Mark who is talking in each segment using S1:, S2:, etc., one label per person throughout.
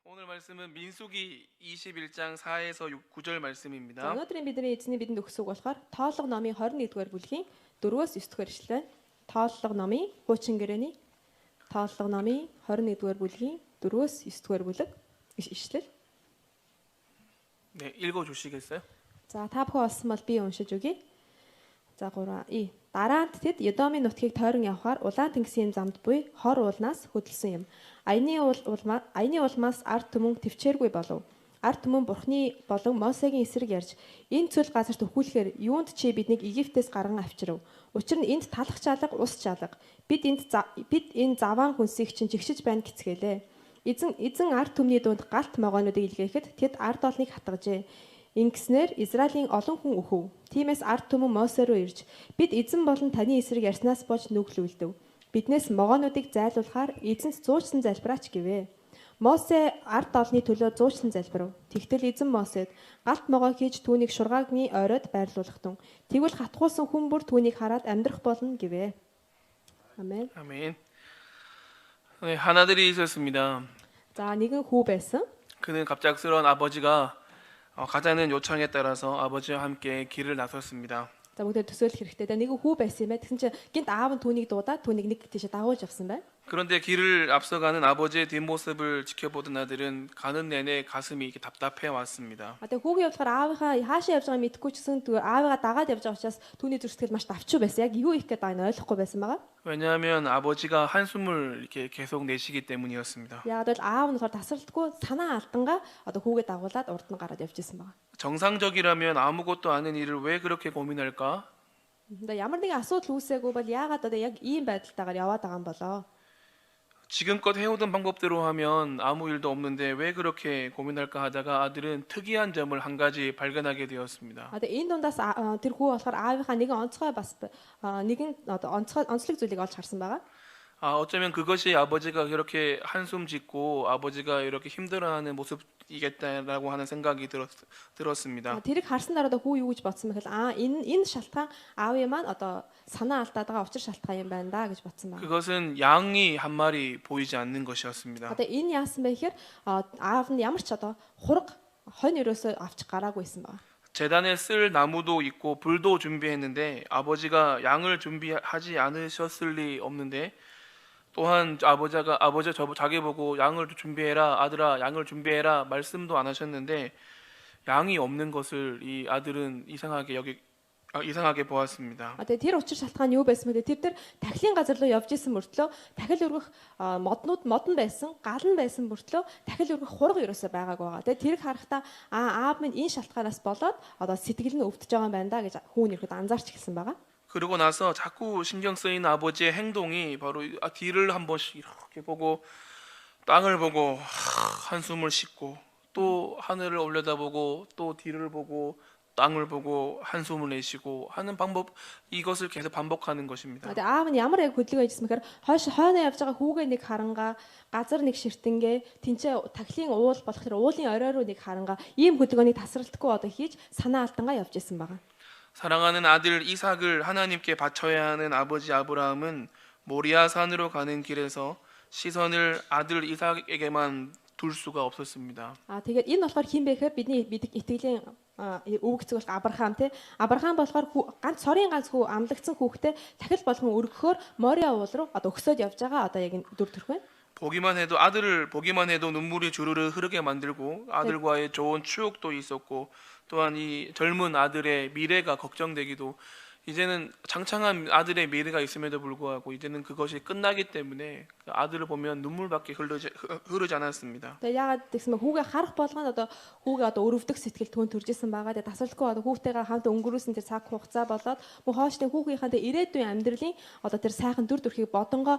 S1: 오늘 말씀은 민수기 21장 4에서 9절
S2: За
S1: 말씀입니다.
S2: өнөөдрийн бидний эзний бидэнд өгсөн үг болохоор Тоолго номын 21-р бүлгийн 4-өөс 9-р ишлэл. Тоолго номын хуучин гэрээний Тоолго номын 21-р бүлгийн 4-өөс 9-р бүлэг ишлэл.
S1: 네, 읽어 주시겠어요?
S2: За та бүхэн олсон бол би уншиж өгье. За 3 Дараа нь тэд Едомын нутгийг тойрон явхаар улаан тэнгисийн замд буй хор уулнаас хөдөлсөн юм. Аяны улмаас ард түмэн төвчээргүй болов. Ард түмэн Бурхны болон Мосегийн эсрэг ярьж энэ цөл газарт өхүүлэхээр юунд чи биднийг Египтээс гарган авчирав. Учир нь энд талах чалга, ус чалга. Бид энэ заваан хүнсийг чинь жигшиж байна гэцгээлээ. Эзэн ард түмний дунд галт могоонуудыг илгээхэд тэд ард олныг хатгажээ. Ингэснээр Израилийн олон хүн өхөв. Тиймээс ард түмэн Мосе руу ирж бид эзэн болон таны эсрэг ярьснаас болж нүглүүлдэв. Биднээс могоонуудыг зайлуулахаар эзэнт зуучсан залбираач гэвэ. Мосе ард олны төлөө зуучсан залбирав. Тэгтэл эзэн Мосед галт могоо хийж түүнийг шургаагийн оройд байрлуулах тун. Тэгвэл хатгуулсан хүн бүр түүнийг хараад амьдрах болно гэвэ. Амен.
S1: 아멘. 네, 하나들이 있었습니다.
S2: За нэгэн хүү байсан.
S1: 그는 갑작스러운 아버지가 가자는 요청에 따라서 아버지와 함께 길을 나섰습니다.
S2: За бүгдээ төсөөлөх хэрэгтэй. Нэгэн хүү байсан юм байна. Тэгсэн чинь гинт аав нь түүнийг дуудаад түүнийг нэг тийшээ дагуулж явсан байна.
S1: 그런데 길을 앞서가는 아버지의 뒷모습을 지켜보던 아들은 가는 내내 가슴이 이렇게 답답해 왔습니다.
S2: Тэгээ хүүгийн явуулахаар аавынхаа хаашаа явж байгааг мэдэхгүй ч гэсэн аавыгаа дагаад явж байгаа учраас түүний зүрх сэтгэл маш давчуу байсан. Яг юу их гээд байгааг нь ойлгохгүй байсан байгаа.
S1: 왜냐하면 아버지가 한숨을 이렇게 계속 내쉬기 때문이었습니다.
S2: Яг л аав нь болохоор тасралтгүй санаа алдангаа хүүгээ дагуулад урд нь гараад явж исэн байгаа.
S1: 정상적이라면 아무것도 아닌 일을 왜 그렇게 고민할까?
S2: Ямар нэгэн асуудал үүсээгүй бол яагаад яг ийм байдалтайгаар яваад байгаа юм болоо?
S1: 지금껏 해오던 방법대로 하면 아무 일도 없는데 왜 그렇게 고민할까 하다가 아들은 특이한 점을 한 가지 발견하게 되었습니다.
S2: Энэ дундаас тэр хүү болохоор аавынхаа нэгэн онцгой онцлог зүйлийг олж харсан байгаа.
S1: 어쩌면 그것이 아버지가 그렇게 한숨 짓고 아버지가 이렇게 힘들어하는 모습이겠다라고 하는 생각이 들었습니다.
S2: тэрийг харсан дараа хүү юу гэж бодсон бэ гэхэл энэ шалтгаан аавын маань санаа алдаад байгаа учир шалтгаан юм байна да гэж бодсон байна.
S1: 그것은 양이 한 마리 보이지 않는 것이었습니다.
S2: Энэ яасан бэ гэхээр аав нь ямар ч хураг хонь өрөөсөө авч гараагүй байсан байна.
S1: 제단에 쓸 나무도 있고 불도 준비했는데 아버지가 양을 준비하지 않으셨을 리 없는데 또한 아버지가 자기 보고 양을 준비해라 아들아 양을 준비해라 말씀도 안 하셨는데 양이 없는 것을 이 아들은 이상하게 보았습니다.
S2: Тэгээ тэр учир шалтгаан юу байсан бэ? Тэр тахилын газар руу явж исэн мөртлөө тахил өргөх модон байсан, галан байсан мөртлөө тахил өргөх хураг ерөөсөө байгаагүй байгаа. Тэгээ тэрийг харахтаа аав минь энэ шалтгаанаас болоод сэтгэл нь өвдөж байгаа юм байна да гэж хүүн ирэхэд анзаарч эхэлсэн байгаа.
S1: 그러고 나서 자꾸 신경 쓰이는 아버지의 행동이 바로 뒤를 한 번씩 이렇게 보고 땅을 보고 한숨을 쉬고 또 하늘을 올려다보고 또 뒤를 보고 땅을 보고 한숨을 내쉬고 하는 방법 이것을 계속 반복하는 것입니다.
S2: Тэгээ аав нь ямар яг хөдөлгөөн хийсэн мэхээр хойноо явж байгаа хүүгээ нэг харангаа, газар нэг ширтэнгээ, тэнцээ тахилын уул болох тэр уулын орой руу нэг харангаа ийм хөдөлгөөнийг тасралтгүй хийж санаа алдангаа явж исэн байгаа.
S1: 사랑하는 아들 이삭을 하나님께 바쳐야 하는 아버지 아브라함은 모리아 산으로 가는 길에서 시선을 아들 이삭에게만 둘 수가 없었습니다.
S2: Тэгээд энэ болохоор хин бэ гэхээр бид итгэлийн өвгцөг бол Авраам тий. Авраам болохоор сорын ганц хүү амлагдсан хүүхдээ тахил болгон өргөхөөр Мориа уул руу өгсөд явж байгаа яг дүр төрх байна.
S1: 아들을 보기만 해도 눈물이 주르르 흐르게 만들고 아들과의 좋은 추억도 있었고 또한 이 젊은 아들의 미래가 걱정되기도 이제는 창창한 아들의 미래가 있음에도 불구하고 이제는 그것이 끝나기 때문에 아들을 보면 눈물밖에 흐르지 않았습니다.
S2: Тэгээ яагаад гэсэн бэ хүүгээ харах болгоно хүүгээ өрөвдөх сэтгэл түүнд төрж исэн байгаа. Тэгээ тасралтгүй хүүхдтэйгээ хамт өнгөрүүлсэн тэр цаг хугацаа болоод мөн хоошны хүүгийнхаа ирээдүйн амьдралын тэр сайхан дүр төрхийг бодонгоо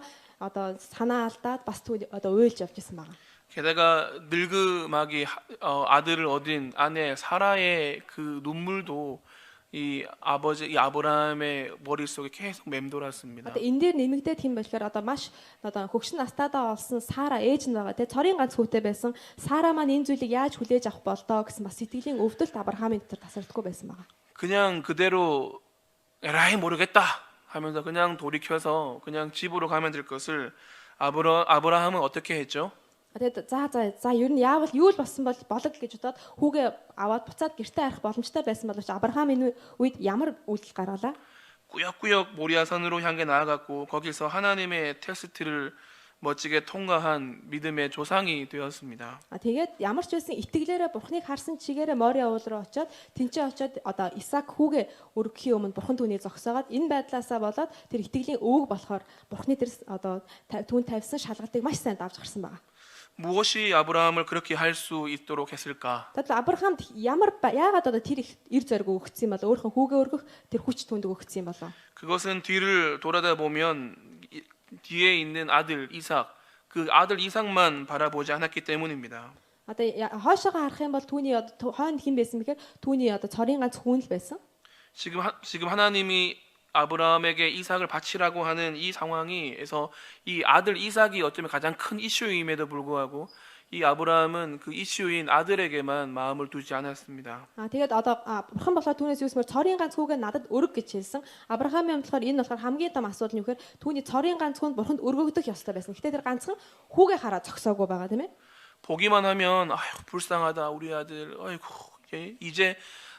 S2: санаа алдаад бас уйлж явж исэн байгаа.
S1: 게다가 늙음하기 아들을 얻은 아내 사라의 그 눈물도 이 아브라함의 머릿속에 계속 맴돌았습니다.
S2: Энэ дээр нэмэгдээд хэм болохоор маш хөгшин настайдаа олсон Сара ээж нь байгаа. Тэгээ цорын ганц хүүтэй байсан Сара маань энэ зүйлийг яаж хүлээж авах болдоо гэсэн бас сэтгэлийн өвдөлт Авраамын дотор тасралтгүй байсан байгаа.
S1: 그냥 그대로 에라이 모르겠다 하면서 그냥 돌이켜서 그냥 집으로 가면 될 것을 아브라함은 어떻게 했죠?
S2: Тэгээд за ер нь яавал юу л болсон бол болог гэж бодоод хүүгээ аваад буцаад гэртээ арих боломжтой байсан боловч Авраам энэ үед ямар үйлдэл гаргалаа?
S1: 꾸역꾸역 모리아산으로 향해 나아갔고 거기서 하나님의 테스트를 멋지게 통과한 믿음의 조상이 되었습니다.
S2: Тэгээд ямар ч байсан итгэлээрээ Бурхныг харсан чигээрээ Мориа уул руу очиод тэнцээ очиод одоо Исаак хүүгээ өргөхийн өмнө Бурхан түүнийг зогсоогоод энэ байдлаасаа болоод тэр итгэлийн өвөг болохоор Бурхны тэр одоо түүнд тавьсан шалгалтыг маш сайн давж гарсан байна.
S1: 무엇이 아브라함을 그렇게 할 수 있도록 했을까?
S2: Тэгэд Авраамд яагаад одоо тэр их эр зориг өгөгдсөн юм бол өөрийнхөө хүүгээ өргөх тэр хүч түнд өгөгдсөн юм болоо.
S1: 그것은 뒤를 돌아다 보면 뒤에 있는 아들 이삭, 그 아들 이삭만 바라보지 않았기 때문입니다.
S2: Одоо хоошоогоо харах юм бол түүний хойно хэн байсан бэхээр түүний одоо цорын ганц хүн л байсан.
S1: 지금 하나님이 아브라함에게 이삭을 바치라고 하는 이 상황에서 이 아들 이삭이 어쩌면 가장 큰 이슈임에도 불구하고 이 아브라함은 그 이슈인 아들에게만 마음을 두지 않았습니다.
S2: Тэгээд одоо бурхан болохоор түүнээс юусмөр цорын ганц хүүгээ надад өрг гэж хэлсэн. Авраамын болохоор энэ болохоор хамгийн том асуудал нь юухээр түүний цорын ганц хүнд бурханд өргөгдөх ёстой байсан. Гэтэ тэр ганцхан хүүгээ хараа зогсоогүй байгаа тийм ээ.
S1: 보기만 하면 아휴 불쌍하다 우리 아들. 아이고 이제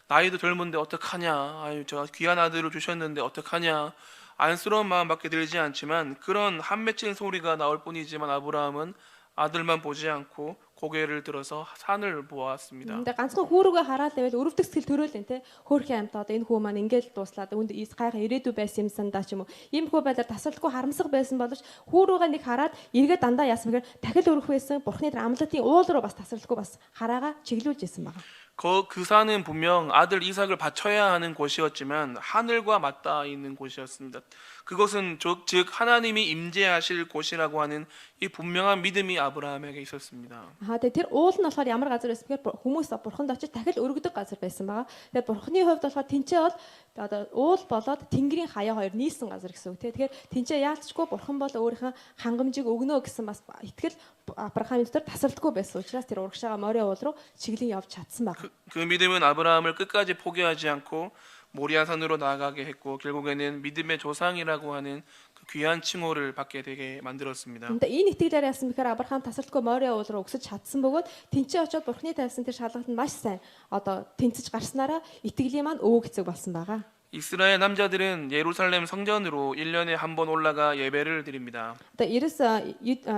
S1: 나이도 젊은데 어떡하냐. 아유 저 귀한 아들을 주셨는데 어떡하냐. 안쓰러운 마음밖에 들지 않지만 그런 한 맺힌 소리가 나올 뿐이지만 아브라함은 아들만 보지 않고 고개를 들어서 산을 보았습니다.
S2: 근데 ганцхан хүүрүүгээ хараад байвал өрөвдөх сэтгэл төрөөлэн те хөөрхөн амт одоо энэ хүү маань ингээл дууслаад үүнд гайхаа ирээдүй байсан юмсан даа ч юм уу ийм хүү байдлаар тасралтгүй харамсах байсан боловч хүүрүүгээ нэг хараад эргээ дандаа яасан гэхээр дахил өрөх байсан бурхны тэр амлалтын уул руу бас тасралтгүй бас хараага чиглүүлж байсан байгаа.
S1: 그 산은 분명 아들 이삭을 바쳐야 하는 곳이었지만 하늘과 맞닿아 있는 곳이었습니다. 그것은 즉 하나님이 임재하실 곳이라고 하는 이 분명한 믿음이 아브라함에게 있었습니다.
S2: Тэгээд тэр уул нь болохоор ямар газар байсан бэхээр хүмүүс бурханд очиж дахил өргөдөг газар байсан байгаа. Тэгээд бурхны хувьд болохоор тэнцээ бол одоо уул болоод тэнгэрийн хаяа хоёр нийсэн газар гэсэн үг тийм. Тэгэхээр тэнцээ яалтчгүй бурхан бол өөрийнхөө хангамжийг өгнө гэсэн бас итгэл Авраамын дотор тасралтгүй байсан учраас тэр урагшаага Мориа уул руу чиглэн явж чадсан байна.
S1: 그 믿음은 아브라함을 끝까지 포기하지 않고 모리아산으로 나아가게 했고 결국에는 믿음의 조상이라고 하는 그 귀한 칭호를 받게 되게 만들었습니다.
S2: 근데 энэ итгэлээр яасан бэхээр Авраам тасралтгүй Мориа уул руу өгсөж чадсан бөгөөд тэнцээ очиод бурхны тавьсан тэр шалгалт нь маш сайн одоо тэнцэж гарснараа итгэлийн маань өвөг эцэг болсон байгаа.
S1: 이스라엘 남자들은 예루살렘 성전으로 1년에 한 번 올라가 예배를 드립니다.
S2: Одоо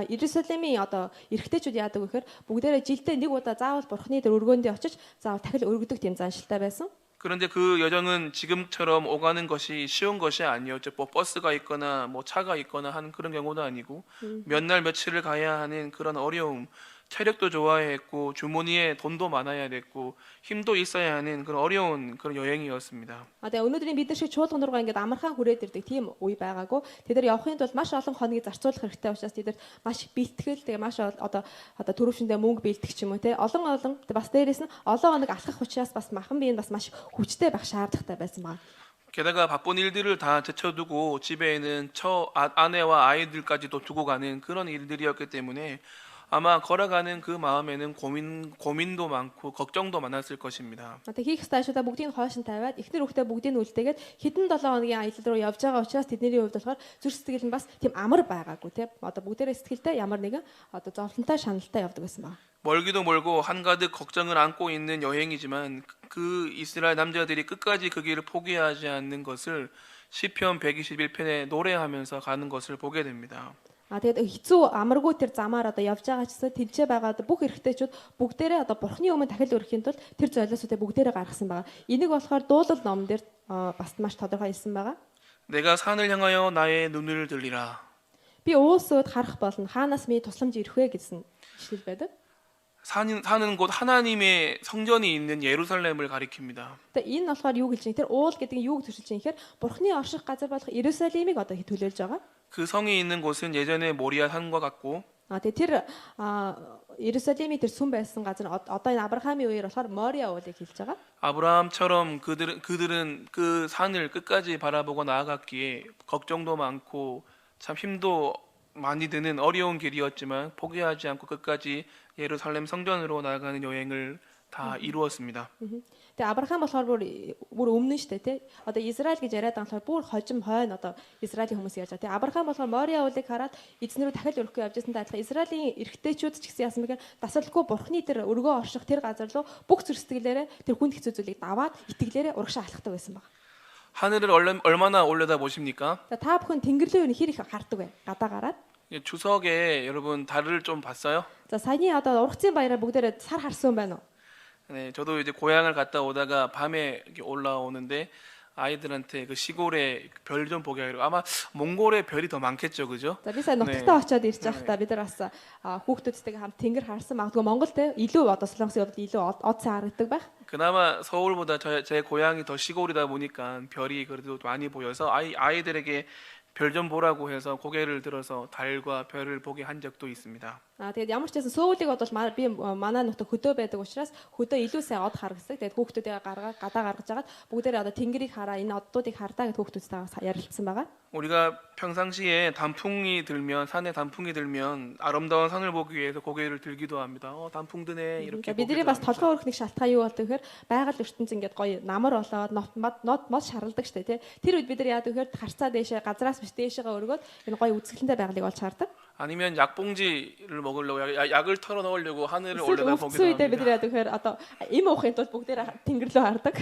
S2: Иерусалимийн одоо эрэгтэйчүүд яадаг вэ гэхээр бүгдээрээ жилдээ нэг удаа заавал бурхны дөр өргөөндөө очиж заавал дахил өргөдөг тийм заншилтай байсан.
S1: 그런데 그 여정은 지금처럼 오가는 것이 쉬운 것이 아니었죠. 뭐 버스가 있거나 뭐 차가 있거나 하는 그런 경우도 아니고 몇 날 며칠을 가야 하는 그런 어려움. 체력도 좋아야 했고 주머니에 돈도 많아야 됐고 힘도 있어야 하는 그런 어려운 그런 여행이었습니다.
S2: Тэгээ өнөөдрийн бид нар шиг чуулган руугаа ингээд амархан хүрээд ирдэг тийм үе байгаагүй. Тэд нар явахын тулд маш олон хоногийг зарцуулах хэрэгтэй учраас тэд нар маш бэлтгэл тэгээ маш одоо төрөвшөндөө мөнгө бэлтэх ч юм уу те олон бас дээрээс нь олон хоног алхах учраас бас махан бие нь бас маш хүчтэй байх шаардлагатай байсан байна.
S1: 게다가 바쁜 일들을 다 제쳐두고 집에 있는 아내와 아이들까지도 두고 가는 그런 일들이었기 때문에 아마 걸어가는 그 마음에는 고민도 많고 걱정도 많았을 것입니다.
S2: Одоо хийх стажуудаа бүгдийг хойш нь тавиад эхнэр хүүхдээ бүгдийг нь үлдээгээд хэдэн 7 хоногийн аялал руу явж байгаа учраас тэдний хувьд болохоор зүрх сэтгэл нь бас тийм амар байгаагүй тийм. Одоо бүгдээрээ сэтгэлтэй ямар нэгэн одоо зовлонтой шаналтай явдаг байсан байна.
S1: 멀기도 멀고 한가득 걱정을 안고 있는 여행이지만 그 이스라엘 남자들이 끝까지 그 길을 포기하지 않는 것을 시편 121편에 노래하면서 가는 것을 보게 됩니다.
S2: Тэгээд хэцүү амаргүй тэр замаар одоо явж байгаа ч гэсэн тэнцээ байгаад бүх эрэгтэйчүүд бүгдээрээ одоо бурхны өмнө дахил өрөхийн тулд тэр золиосуудыг бүгдээрээ гаргасан байгаа. Энийг болохоор дуулал номдэр бас маш тодорхой хэлсэн байгаа.
S1: 내가 산을 향하여 나의 눈을 들리라.
S2: Би уусууд харах болно. Хаанаас минь тусламж ирэх вэ гэсэн жишэл байдаг.
S1: 사는 곳 하나님의 성전이 있는 예루살렘을 가리킵니다.
S2: Тэгээд энэ болохоор юу гэлж байна? Тэр уул гэдэг нь юуг төшилж байна гэхээр бурхны орших газар болох Иерусалимыг одоо төлөөлж байгаа.
S1: 그 성이 있는 곳은 예전에 모리아 산과 같고
S2: Тэгээд тэр Иерусалимийн тэр сүм байсан газар одоо энэ Авраамийн үеэр болохоор Мориа уулыг хэлж байгаа.
S1: 아브라함처럼 그들은 그 산을 끝까지 바라보고 나아갔기에 걱정도 많고 참 힘도 많이 드는 어려운 길이었지만 포기하지 않고 끝까지 예루살렘 성전으로 나아가는 여행을 다 이루었습니다.
S2: Тэгээ Авраам болохоор бүр өмнө нь штэ тий. Одоо Израиль гэж яриад байгаа болохоор бүр хожим хойно одоо Израилийн хүмүүс ярьж байгаа. Тэгээ Авраам болохоор Мориа уулыг хараад эзнэрүү дахиад өрөхгүй явж байсантай адилхан Израилийн эрэгтэйчүүд ч гэсэн яасан бэхээр дасалгүй бурхны тэр өргөө орших тэр газар руу бүх зүрстгэлээрээ тэр хүнд хэцүү зүйлийг даваад итгэлээрээ урагшаа алхдаг байсан баг.
S1: 하늘을 얼마나 올려다 보십니까?
S2: За та бүхэн тэнгэр рүү хэр их хардаг вэ? Гадаа гараад.
S1: 추석에 여러분 달을 좀 봤어요?
S2: За саяны одоо ургацын баяраар бүгдээрээ сар харсан байна уу?
S1: 네, 저도 이제 고향을 갔다 오다가 밤에 이렇게 올라오는데 아이들한테 그 시골에 별 좀 보게 하려고 아마 몽골에 별이 더 많겠죠, 그죠?
S2: За би сая нутагтаа очиод ирж байхдаа бид нар бас хүүхдүүдтэйгээ хамт тэнгэр харсан. Магадгүй Монголд илүү одоо Солонгосын удаад илүү од сайн харагддаг байх.
S1: 그나마 서울보다 제 고향이 더 시골이다 보니까 별이 그래도 많이 보여서 아이들에게 별 좀 보라고 해서 고개를 들어서 달과 별을 보게 한 적도 있습니다.
S2: Тэгээд ямар ч байсан сөүлийг бодвол би манай нутаг хөдөө байдаг учраас хөдөө илүү сайн од харагддаг. Тэгээд хүүхдүүдээ гадаа гаргаж агаад бүгдээрээ одоо тэнгэрийг хараа энэ оддуудыг хардаа гэж хүүхдүүдтэйгээ ярилцсан байгаа.
S1: 우리가 평상시에 단풍이 들면 산에 단풍이 들면 아름다운 산을 보기 위해서 고개를 들기도 합니다. 단풍 드네 이렇게.
S2: Бидний бас толгой өрхний шалтгаан юу болдог гэхээр байгаль ертөнц ингээд гоё намар болоод нот шаралдаг штэ тий. Тэр үед бид нар яадаг гэхээр харцаа дээшээ газраас биш дээшээгээ өргөөд энэ гоё үзэсгэлэнтэй байгалыг олж хардаг.
S1: 아니면 약봉지를 먹으려고 약을 털어 넣으려고 하늘을 올려다 보기도
S2: бид
S1: 합니다.
S2: нар яадаг гэхээр одоо им уухын тулд бүгдээрээ тэнгэр рүү хардаг.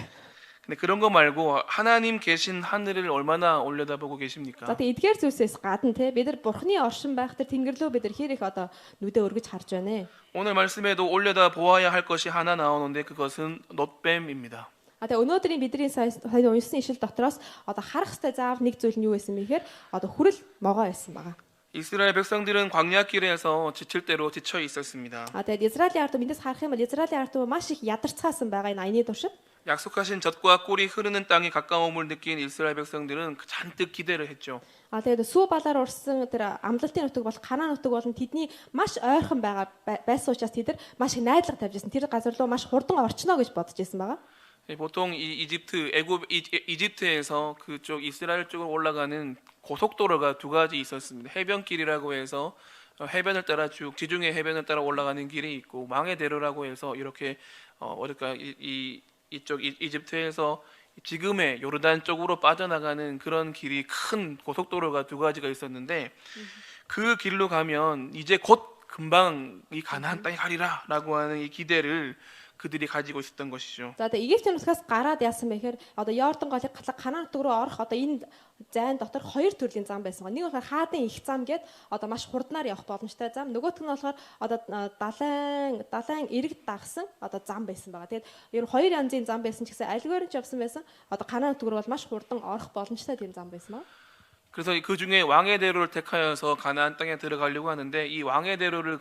S1: 근데 그런 거 말고 하나님 계신 하늘을 얼마나 올려다보고 계십니까?
S2: За тэгээ эдгээр зүйлсээс гадна те бид нар бурхны оршин байх тэр тэнгэр рүү бид нар хэр их одоо нүдэ өргөж харж байна.
S1: 오늘 말씀에도 올려다 보아야 할 것이 하나 나오는데 그것은 놋뱀입니다.
S2: Тэгээ өнөөдрийн бидний сайн уншсан ишил дотроос одоо харах хэвээр заав нэг зүйл нь юу байсан бэ гэхээр одоо хүрэл могоо байсан байгаа.
S1: 이스라엘 백성들은 광야길에서 지칠 대로 지쳐 있었습니다.
S2: Тэгээд Израилийн ард түмэндээс харах юм бол Израилийн ард түмэн маш их ядарцгаасан байгаа энэ аяны туршид.
S1: 약속하신 젖과 꿀이 흐르는 땅에 가까움을 느낀 이스라엘 백성들은 잔뜩 기대를 했죠.
S2: Тэгээд сүү балаар урсан тэр амлалтын нутаг бол Канаан нутаг болон тэдний маш ойрхон байгаа байсан учраас тэд нар маш их найдлага тавьж байсан. Тэр газар руу маш хурдан орчно гэж бодож байсан байгаа.
S1: 보통 이 이집트에서 그쪽 이스라엘 쪽으로 올라가는 고속도로가 두 가지 있었습니다. 해변길이라고 해서 해변을 따라 쭉 지중해 해변을 따라 올라가는 길이 있고 망의 대로라고 해서 이렇게 어딜까 이쪽 이집트에서 지금의 요르단 쪽으로 빠져나가는 그런 길이 큰 고속도로가 두 가지가 있었는데 그 길로 가면 이제 곧 금방 이 가나안 땅에 가리라라고 하는 이 기대를 그들이 가지고 있었던 것이죠.
S2: За тэгээ Египтийн нутгаас гараад яасан бэ гэхээр одоо Йордан голыг Канаан нутаг руу орох одоо энэ зайн дотор хоёр төрлийн зам байсан. Нэг нь болохоор хаадын их зам гээд одоо маш хурднаар явах боломжтой зам. Нөгөөх нь болохоор одоо далайн эрэг дагсан одоо зам байсан байгаа. Тэгээд ер нь хоёр янзын зам байсан ч гэсэн альгаар нь ч явсан байсан. Одоо Канаан нутаг руу бол маш хурдан орох боломжтой тийм зам байсан ба.
S1: 그래서 그 중에 왕의 대로를 택하여서 가나안 땅에 들어가려고 하는데 이 왕의 대로를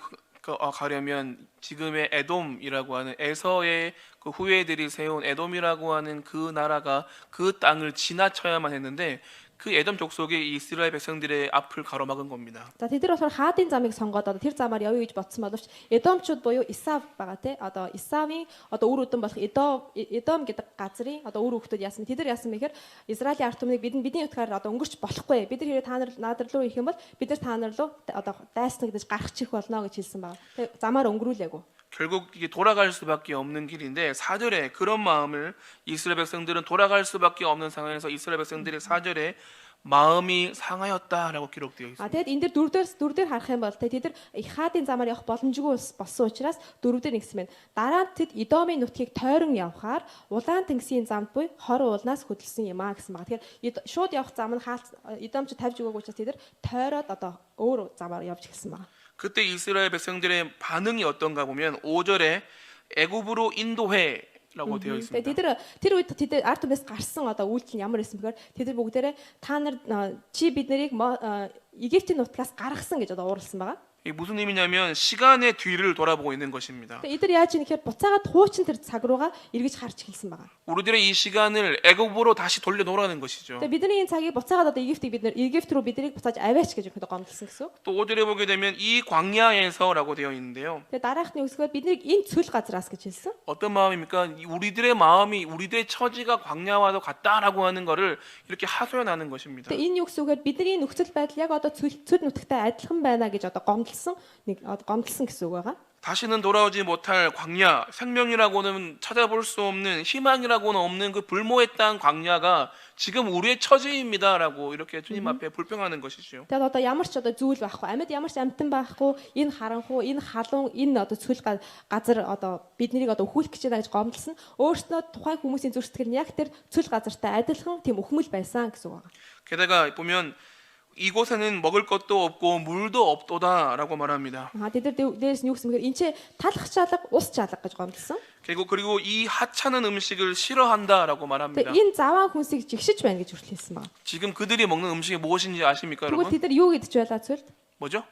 S1: 가려면 지금의 에돔이라고 하는 에서의 그 후예들이 세운 에돔이라고 하는 그 나라가 그 땅을 지나쳐야만 했는데 그 에돔 족속이 이스라엘 백성들의 앞을 가로막은 겁니다.
S2: За тэд нар болохоор хаадын замыг сонгоод одоо тэр замаар явъя гэж бодсон боловч Эдомчууд буюу Исав байгаа те одоо Исавын одоо үр өдөн болох Эдом гэдэг газрын одоо үр хөлтөд яасан тэд нар яасан мэхээр Израилийн ард түмнийг бидний утгаар одоо өнгөрч болохгүй. Бид нар хэрэг та нар наад руу ирэх юм бол бид нар та нар руу одоо дайснагдаж гарах чих болно гэж хэлсэн байгаа. Тэгээ замаар өнгөрүүлээгүй.
S1: 결국 이게 돌아갈 수밖에 없는 길인데 4절에 그런 마음을 이스라엘 백성들은 돌아갈 수밖에 없는 상황에서 이스라엘 백성들의 4절에 마음이 상하였다라고 기록되어 있습니다.
S2: Тэгээд энэ дэр дөрөвдөр харах юм бол тэд нар их хаадын замаар явах боломжгүй болсон учраас дөрөвдөр нэгсэн байна. Дараа нь тэд Эдомын нутгийг тойрон явхаар улаан тэнгисийн замд буй хор уулнаас хөдөлсөн юм аа гэсэн баг. Тэгэхээр шууд явах зам нь Эдомч тавьж өгөөгүй учраас тэд нар тойроод одоо өөр замаар явж эхэлсэн байна.
S1: 그때 이스라엘 백성들의 반응이 어떤가 보면 5절에 애굽으로 인도해라고 되어 있습니다.
S2: Тэр үед тэд ард түмээс гарсан одоо үйлдэл нь ямар байсан бэхээр тэд бүгдээрээ та нар чи бид нарыг Египтийн нутгаас гаргасан гэж одоо ууралсан байгаа.
S1: 이게 무슨 의미냐면 시간의 뒤를 돌아보고 있는 것입니다.
S2: Эдгээр яаж ийм гэхээр буцаагаад хуучин тэр цаг руугаа эргэж харж эхэлсэн байгаа.
S1: 우리들의 이 시간을 애굽으로 다시 돌려놓으라는 것이죠.
S2: Тэгээ бидний энэ цагийг буцаагаад одоо Египт рүү биднийг буцааж аваач гэж өгөхөд гомдлсон гэсэн.
S1: 또 5절에 보게 되면 이 광야에서라고 되어 있는데요.
S2: Тэгээ дараахны үсгээр биднийг энэ цөл газраас гэж хэлсэн.
S1: 어떤 마음입니까? 우리들의 마음이 우리들의 처지가 광야와도 같다라고 하는 것을 이렇게 하소연하는 것입니다.
S2: Тэгээ энэ юу гэсэн үгээр бидний нөхцөл байдал яг одоо цөл нутагтай адилхан байна гэж одоо гомдлсон гэсэн үг байгаа.
S1: 다시는 돌아오지 못할 광야, 생명이라고는 찾아볼 수 없는, 희망이라고는 없는 그 불모의 땅 광야가 지금 우리의 처지입니다라고 이렇게 주님 앞에 불평하는 것이죠.
S2: Тэгээд одоо ямар ч одоо зүйл байхгүй, амьд ямар ч амтан байхгүй, энэ харанхуй, энэ халуун, энэ одоо цүл газар одоо биднийг одоо өхүүлэх гэж байна гэж гомдлсон. Өөрснөө тухайн хүмүүсийн зүрх сэтгэл нь яг тэр цүл газартай адилхан тийм өхмөл байсан гэсэн үг байна.
S1: 게다가 보면 이곳에는 먹을 것도 없고 물도 없도다라고 말합니다.
S2: Тэд нар дээрс нь юу гэсэн мэхээр энэ ч талах чалга, ус чалга гэж гомдлсон.
S1: 그리고 이 하찮은 음식을 싫어한다라고 말합니다.
S2: Тэгээд энэ заваа хүнсийг жигшиж байна гэж хүртэл хэлсэн байна.
S1: 지금 그들이 먹는 음식이 무엇인지 아십니까,
S2: Тэгвэл
S1: 여러분?
S2: тэд нар юу гэдэж байлаа цүлд?
S1: 뭐죠?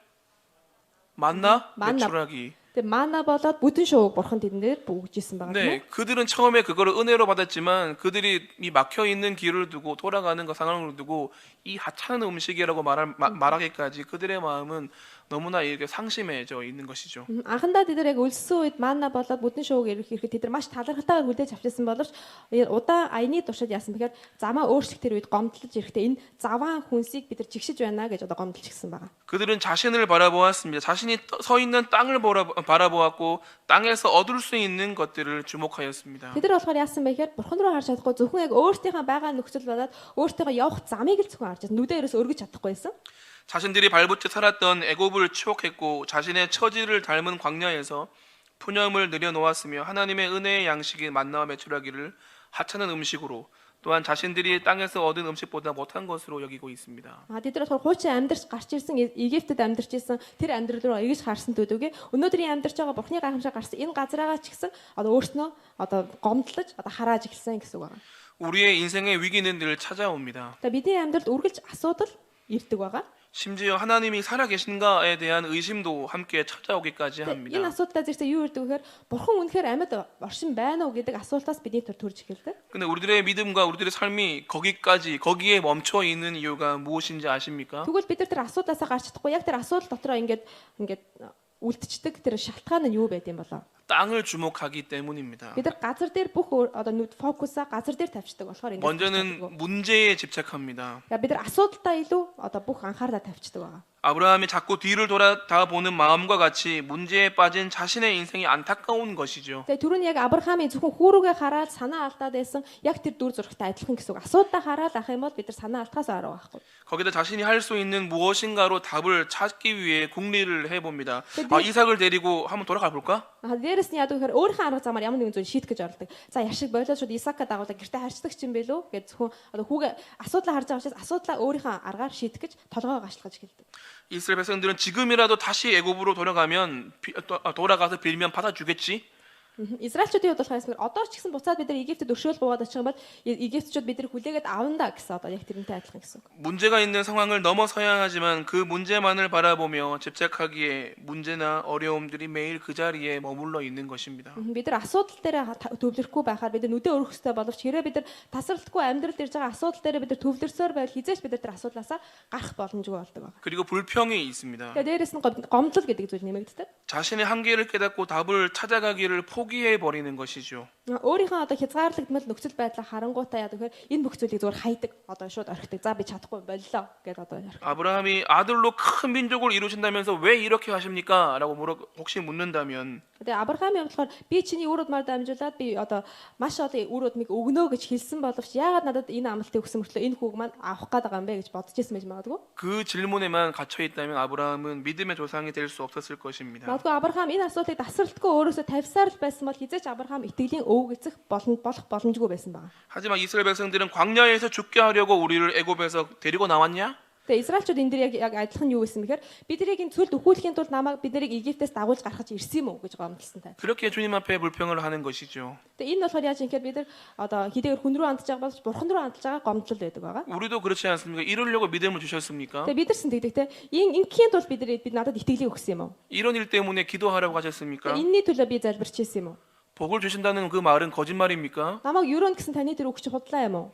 S1: 만나,
S2: 만나.
S1: 메추라기.
S2: Тэгээд мана болоод бүдэн шууг бурхан тэднээр бүгжсэн байгаа тийм
S1: 네,
S2: үү?
S1: 그들은 처음에 그거를 은혜로 받았지만 그들이 이 막혀 있는 길을 두고 돌아가는 그 상황을 두고 이 하찮은 음식이라고 말하기까지 그들의 마음은 너무나 이렇게 상심해져 있는 것이죠.
S2: Анхандаа тэд нар яг өлссөн үед мана болоод бүдэн шууг ирэх ирэхэд тэд нар маш талархалтайгаар хүлээж авчихсан боловч удаан аяны туршид яасан бэхээр замаа өөрчлөх тэр үед гомдлож ирэхдээ энэ заваан хүнсийг бид нар жигшиж байна гэж одоо гомдлж гисэн байгаа.
S1: 그들은 자신을 바라보았습니다. 자신이 서 있는 땅을 바라보았고 땅에서 얻을 수 있는 것들을 주목하였습니다.
S2: Тэд нар болохоор яасан бэ гэхээр бурхан руу харж чадахгүй зөвхөн яг өөртөөхөө байгаа нөхцөл болоод өөртөөхөө явах замыг л зөвхөн харж чадсан. нүдээ ерөөс өргөж чадахгүйсэн.
S1: 자신들이 발붙여 살았던 애굽을 추억했고 자신의 처지를 닮은 광야에서 푸념을 내려놓았으며 하나님의 은혜의 양식인 만나와 메추라기를 하찮은 음식으로 또한 자신들이 땅에서 얻은 음식보다 못한 것으로 여기고 있습니다.
S2: Тэд нар болохоор хуучин амьдарч гарч ирсэн Египтэд амьдарч ирсэн тэр амьдрал руу эргэж харсан төдөөгээ өнөөдрийн амьдарч байгаа бурхны гайхамшиг гарсан энэ газраагаа ч гэсэн одоо өөрснөө одоо гомдлож одоо харааж эхэлсэн гэсэн үг байна.
S1: 우리의 인생의 위기는 늘 찾아옵니다.
S2: Тэгээ бидний амьдралд үргэлж асуудал ирдэг байгаа.
S1: 심지어 하나님이 살아계신가에 대한 의심도 함께 찾아오기까지
S2: Энэ
S1: 합니다.
S2: асуудлаа зэрэг юу ирдэг гэхээр бурхан үнэхээр амьд оршин байна уу гэдэг асуултаас бидний төр төрж эхэлдэг.
S1: 근데 우리들의 믿음과 우리들의 삶이 거기에 멈춰 있는 이유가 무엇인지 아십니까?
S2: Тэгвэл бид нар тэр асуудлаасаа гарч чадахгүй яг тэр асуудал дотроо ингээд үлдчихдэг тэр шалтгаан нь юу байд юм болоо?
S1: 땅을 주목하기 때문입니다.
S2: Бид нар газар дээр бүх одоо нүд фокусаа газар дээр тавьчихдаг болохоор ингээд
S1: 먼저는 문제에 집착합니다.
S2: бид нар асуудалтай илүү одоо бүх анхаарлаа тавьчихдаг байгаа.
S1: 아브라함이 자꾸 뒤를 돌아보는 마음과 같이 문제에 빠진 자신의 인생이 안타까운 것이죠.
S2: Тэгээ түрүүн яг Авраамийн зөвхөн хүүрүүгээ хараад санаа алдаад байсан яг тэр дүр зурагтай адилхан гэсэн үг. Асуудалтай хараад ах юм бол бид нар санаа алдахаас арга байхгүй.
S1: 거기다 자신이 할 수 있는 무엇인가로 답을 찾기 위해 궁리를 해봅니다.
S2: 근데-
S1: 이삭을 데리고 한번 돌아가 볼까?
S2: Дээрээс нь яадаг гэхээр өөрийнхөө арга замаар ямар нэгэн зүйл шийдэх гэж оролдог. За яшиг болоод шууд Исака дагуулдаг гэртээ харьцдаг ч юм бэ лөө гэж зөвхөн одоо хүүгээ асуудлаа харж байгаа учраас асуудлаа өөрийнхөө аргаар шийдэх гэж толгойгоо гашлахаж эхэлдэг.
S1: 이스라엘 백성들은 지금이라도 다시 애굽으로 돌아가서 빌면 받아주겠지.
S2: Израильчүүдийн хувьд болохоор ясмэр одоо ч гэсэн буцаад бид нар Египтэд өршөөл буугаад очих юм бол Египтчүүд бид нар хүлээгээд авна да гэсэн одоо яг тэрнтэй адилхан гэсэн үг.
S1: 문제가 있는 상황을 넘어서야 하지만 그 문제만을 바라보며 집착하기에 문제나 어려움들이 매일 그 자리에 머물러 있는 것입니다.
S2: Бид нар асуудал дээр төвлөрөхгүй байхаар бид нар нүдээ өрөх хэрэгтэй боловч хэрэг бид нар тасралтгүй амьдрал ирж байгаа асуудал дээр бид нар төвлөрсөөр байвал хизээч бид нар тэр асуудлаасаа гарах боломжгүй болдог байна.
S1: 그리고 불평이 있습니다.
S2: Тэгээ дээрэс нь гомдол гэдэг зүйл нэмэгддэг.
S1: 자신의 한계를 깨닫고 답을 찾아가기를 포기해 버리는 것이죠.
S2: Өөрийнхөө одоо хязгаарлагдмал нөхцөл байдлаа харангуйтаа яа гэхээр энэ бүх зүйлийг зүгээр хайдаг. Одоо шууд орхидаг. За би чадахгүй боллоо гэдээ одоо ярих.
S1: 아브라함이 아들로 큰 민족을 이루신다면서 왜 이렇게 하십니까? 라고 혹시 묻는다면
S2: Тэгээ Авраамийн хувьд болохоор би чиний үр удмаар дамжуулаад би одоо маш олон үр удмыг өгнө гэж хэлсэн боловч яагаад надад энэ амлалтыг өгсөн мөртлөө энэ хүүг маань авах гээд байгаа юм бэ гэж бодож ирсэн байж магадгүй.
S1: 그 질문에만 갇혀 있다면 아브라함은 믿음의 조상이 될 수 없었을 것입니다.
S2: Магадгүй Авраам энэ асуудлыг тасралтгүй өөрөөсөө тавьсаар л байсан бол хизээч Авраам итгэлийн өвөг эцэх болох боломжгүй байсан байна.
S1: 하지만 이스라엘 백성들은 광야에서 죽게 하려고 우리를 애굽에서 데리고 나왔냐?
S2: Тэгээ Израильчууд энэ дэр яг адилхан юу гэсэн бэхээр биднийг энэ цүлд өхүүлэхийн тулд намайг биднийг Египтээс дагуулж гаргаж ирсэн юм уу гэж гомдлсон тай.
S1: 그렇게 주님 앞에 불평을 하는 것이죠.
S2: Тэгээ энэ болохоор яаж юм гэхээр бид нар одоо хэдийгээр хүн рүү андж байгаа боловч бурхан руу андж байгаа гомдлол байдаг байгаа.
S1: 우리도 그렇지 않습니까? 이루려고 믿음을 주셨습니까?
S2: Тэгээ бид нар тэгдэг те ингийн тулд бид надад итгэлийг өгсөн юм уу?
S1: 이런 일 때문에 기도하라고
S2: Тэгээ
S1: 하셨습니까?
S2: энэний төлөө би залбирч ирсэн юм уу?
S1: 복을 주신다는 그 말은 거짓말입니까?
S2: Намайг юунд гэсэн таны тэр өгч худлаа юм уу?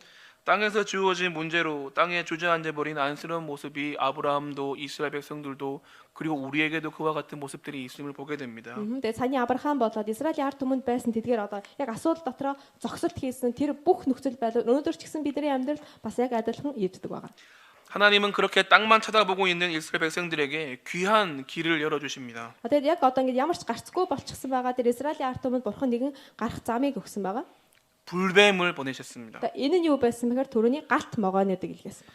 S1: 땅에서 주어진 문제로 땅에 주저앉아 버린 안쓰러운 모습이 아브라함도 이스라엘 백성들도 그리고 우리에게도 그와 같은 모습들이 있음을 보게 됩니다.
S2: Тэгээ саяны Авраам болоод Израилийн ард түмэнд байсан тэдгээр одоо яг асуудал дотроо зогсолт хийсэн тэр бүх нөхцөл байдал өнөөдөр ч гэсэн бидний амьдрал бас яг адилхан ирдэг байгаа.
S1: 하나님은 그렇게 땅만 쳐다보고 있는 이스라엘 백성들에게 귀한 길을 열어 주십니다.
S2: Тэгээд яг одоо ингэ ямар ч гарцгүй болчихсон байгаа тэр Израилийн ард түмэнд бурхан нэгэн гарах замыг өгсөн байгаа.
S1: 불뱀을 보내셨습니다.
S2: За энэ нь юу байсан бэхээр түрүүний галт могоонуудыг илгээсэн.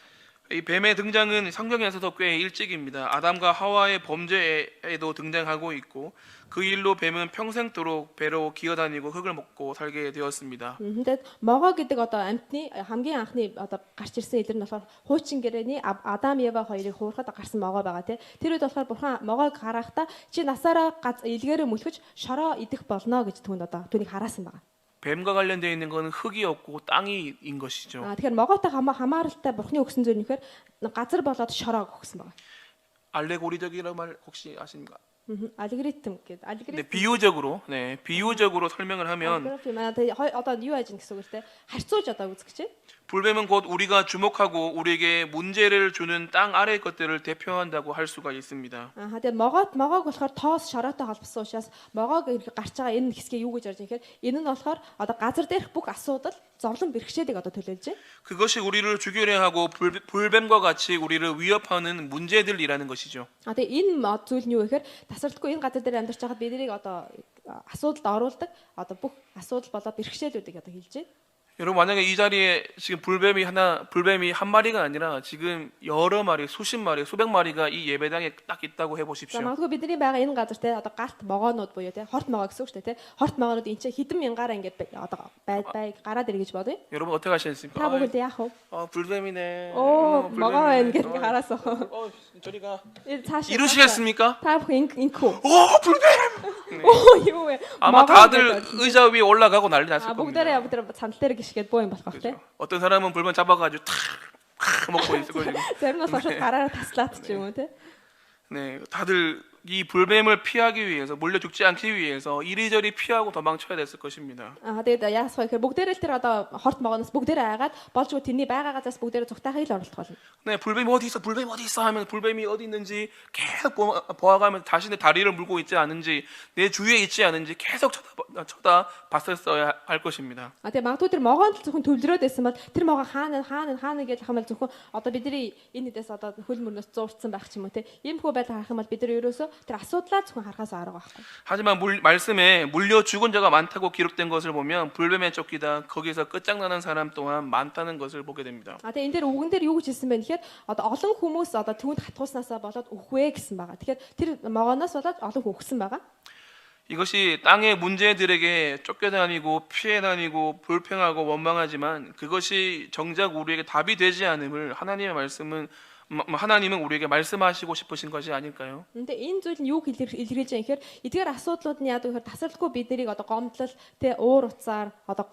S1: 이 뱀의 등장은 성경에서도 꽤 일찍입니다. 아담과 하와의 범죄에도 등장하고 있고 그 일로 뱀은 평생도록 배로 기어다니고 흙을 먹고 살게 되었습니다.
S2: Тэгээд могоо гэдэг одоо амьтны хамгийн анхны одоо гарч ирсэн илэр нь болохоор хуучин гэрээний Адам Ева хоёрыг хуурахад гарсан могоо байгаа тий. Тэр үед болохоор бурхан могоог хараахта чи насаараа илгээрээ мүлгэж шороо идэх болно гэж түүнд одоо түүнийг хараасан байгаа.
S1: 뱀과 관련되어 있는 것은 흙이었고 땅이인 것이죠.
S2: Тэгэхээр могоотой хамааралтай бурхны өгсөн зүйл нь гэхээр газар болоод шороог өгсөн байгаа.
S1: 알레고리적이라는 말 혹시 아십니까?
S2: Алгоритм гэдэг.
S1: 네, 비유적으로 설명을 하면
S2: одоо юу яаж ин гэсэн үг те харьцуулж одоо үзэх чинь
S1: 불뱀은 곧 우리가 주목하고 우리에게 문제를 주는 땅 아래의 것들을 대표한다고 할 수가 있습니다.
S2: тэгээд могоог болохоор тоос шороотой холбосон учраас могоог гарч байгаа энэ хэсгээ юу гэж ярьж байгаа гэхээр энэ нь болохоор одоо газар дээрх бүх асуудал зовлон бэрхшээлийг одоо төлөөлж байна.
S1: 그것이 우리를 주교래 하고 불뱀과 같이 우리를 위협하는 문제들이라는 것이죠.
S2: Тэгээд энэ зүйл нь юу гэхээр тасралтгүй энэ газар дээр амьдарч байхад биднийг одоо асуудалд оруулдаг одоо бүх асуудал болоод бэрхшээлүүдийг одоо хэлж байна.
S1: 여러분 만약에 이 자리에 지금 불뱀이 한 마리가 아니라 지금 여러 마리, 수십 마리, 수백 마리가 이 예배당에 딱 있다고
S2: За
S1: 해보십시오.
S2: магадгүй бидний байгаа энэ газар те одоо галт могоонууд буюу те хорт могоо гэсэн үг шүү дээ те хорт могоонууд энэ чинь хэдэн мянгаараа ингээд одоо бай гараад ирэх гэж бодъё.
S1: 여러분 어떻게 하시겠습니까?
S2: Та бүгд яах вэ?
S1: 불뱀이네.
S2: Оо могоо байна гэж хараасан.
S1: 저리 가.
S2: цааш
S1: 이루시겠습니까?
S2: Та бүхэн инкүү.
S1: 불뱀!
S2: Оо юу вэ?
S1: 아마 다들 의자 위에 올라가고 난리 났을 겁니다.
S2: бүгдээрээ сандал дээр гიშгээд боо юм болох те.
S1: 어떤 사람은 불뱀 잡아가지고 탁 먹고 있을 거예요.
S2: Зарим нь болохоор гараараа таслаад ч юм уу те.
S1: 네, 다들 이 불뱀을 피하기 위해서 물려 죽지 않기 위해서 이리저리 피하고 도망쳐야 됐을 것입니다.
S2: Тэгээд яасах вэ гэхээр бүгдээрээ л тэр одоо хорт могооноос бүгдээрээ айгаад болжгүй тэрний байгаа газаас бүгдээрээ зүгтаахыг л оролдох болно.
S1: 네, 불뱀이 어디 있어 하면 불뱀이 어디 있는지 계속 보아가면서 자신의 다리를 물고 있지 않은지 내 주위에 있지 않은지 계속 쳐다봤었어야 할 것입니다.
S2: Тэгээд магадгүй тэр могоонд зөвхөн төвлөрөөд байсан бол тэр могоо хаана гэж хамаал зөвхөн одоо бидний энэ дэс одоо хөл мөрнөөс зуурцсан байх ч юм уу те. Иймхүү байдал харах юм бол бид нар ерөөсөө тэр асуудлаа зөвхөн харахаас арга байхгүй.
S1: 하지만 말씀에 물려 죽은 자가 많다고 기록된 것을 보면 불뱀에 쫓기다 거기서 끝장나는 사람 또한 많다는 것을 보게 됩니다.
S2: Тэгээд энэ дээр үгэн дээр юу гэж хэлсэн бэ гэхээр одоо олон хүмүүс одоо түүнд хатгууснасаа болоод үхвэ гэсэн байгаа. Тэгэхээр тэр могооноос болоод олон үхсэн байгаа.
S1: 이것이 땅의 문제들에게 쫓겨다니고 피해다니고 불평하고 원망하지만 그것이 정작 우리에게 답이 되지 않음을 하나님은 우리에게 말씀하시고 싶으신 것이 아닐까요?
S2: 근데 энэ зүйл нь юу илэрхийлж байгаа гэхээр эдгээр асуудлууд нь яадаг гэхээр тасралтгүй биднийг одоо гомдлол тэ уур уцаар одоо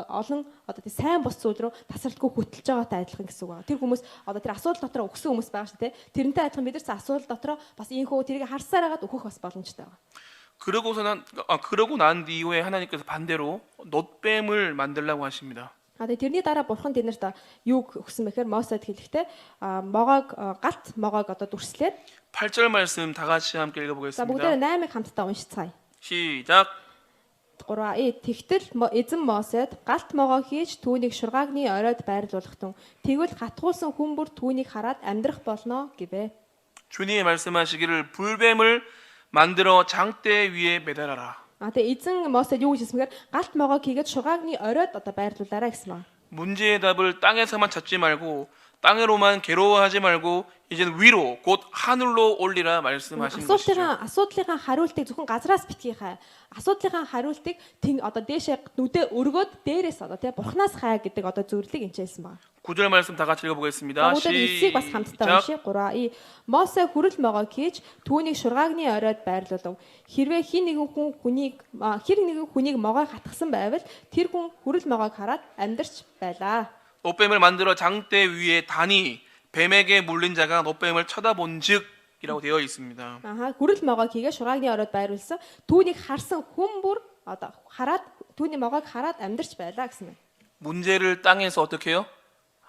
S2: олон одоо тэ сайн бус зүйл рүү тасралтгүй хөтлж байгаатай адилхан гэсэн үг байна. Тэр хүмүүс одоо тэр асуудал дотроо өгсөн хүмүүс байгаа шүү тэ. Тэрнтэй адилхан бид нар асуудал дотроо бас ийхүү тэрийг харсаар хагаад өгөх бас боломжтой байна.
S1: 그러고 난 이후에 하나님께서 반대로 놋뱀을 만들라고 하십니다.
S2: Тэгээд тэрний дараа бурхан тэднэрт юу өгсөн бэхээр Мосед хэлэхдээ галт могоог одоо дүрслээд
S1: 8절 말씀 다 같이 함께
S2: за
S1: 읽어보겠습니다.
S2: бүгдээ 8-ыг хамтдаа уншицгаая.
S1: 시작.
S2: 3 тэгтэл эзэн Мосед галт могоо хийж түүнийг шургаагны оройд байрлуулахтун тэгвэл хатгуулсан хүн бүр түүнийг хараад амьдрах болно гэвэ.
S1: 주님이 말씀하시기를 불뱀을 만들어 장대 위에 매달아라.
S2: Тэгээ эзэн Мосед юу гэж хэлсэнгээр галт могоог хийгээд шугаагны оройд одоо байрлуулаарай гэсэн байна.
S1: 문제의 답을 땅에서만 찾지 말고 땅으로만 괴로워하지 말고 이제는 위로 곧 하늘로 올리라 말씀하신 것이죠.
S2: Асуудлынхаа хариултыг зөвхөн газраас битгий хай. Асуудлынхаа хариултыг одоо дээшээ нүдэ өргөөд дээрээс одоо тий бурхнаас хай гэдэг одоо зөвлөлийг энэчээсэн байна.
S1: 9절 말씀 다 같이 읽어보겠습니다.
S2: Эсийг бас хамтдаа уншия. 3 Мосе хүрэл могоог хийж түүнийг шургаагны оройд байрлуулав. Хэрвээ хэр нэгэн хүнийг могоо хатгсан байвал тэр хүн хүрэл могоог хараад амьдарч байлаа.
S1: 놋뱀을 만들어 장대 위에 다니 뱀에게 물린 자가 놋뱀을 쳐다본즉이라고 되어 있습니다.
S2: Хүрэл могоог хийгээ шургаагны оройд байруулсан. Түүнийг харсан хүн бүр одоо хараад түүний могоог хараад амьдарч байлаа гэсэн юм.
S1: 문제를 땅에서 어떻게 해요?